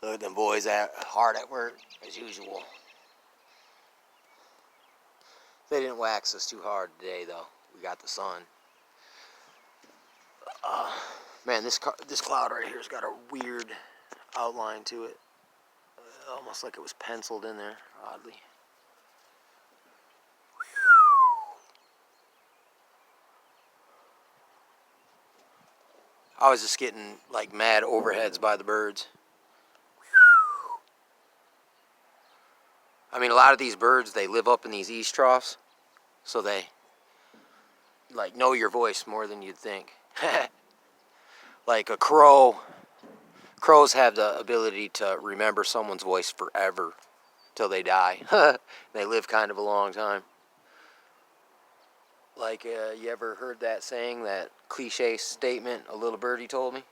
Look at them boys hard at work, as usual. They didn't wax us too hard today, though. We got the sun. Man, this cloud right here has got a weird outline to it. Almost like it was penciled in there, oddly. I was just getting like mad overheads by the birds. I mean, a lot of these birds, they live up in these east troughs, so they like know your voice more than you'd think. Like a crow. Crows have the ability to remember someone's voice forever till they die. They live kind of a long time. Like, you ever heard that saying, that cliche statement, a little birdie told me?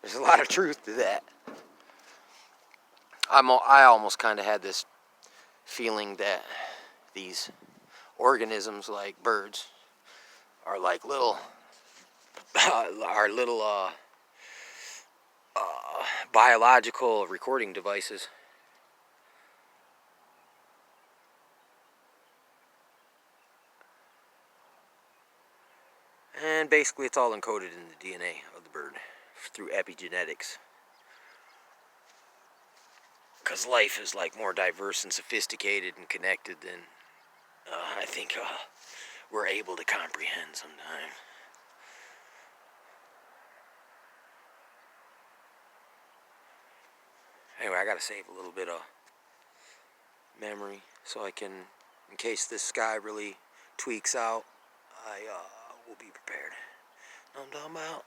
There's a lot of truth to that. I almost kind of had this feeling that these organisms like birds are like little biological recording devices. And basically it's all encoded in the DNA of the bird through epigenetics. Because life is like more diverse and sophisticated and connected than I think we're able to comprehend sometimes. Anyway, I gotta save a little bit of memory so I can, in case this sky really tweaks out, I will be prepared. Know what I'm talking about?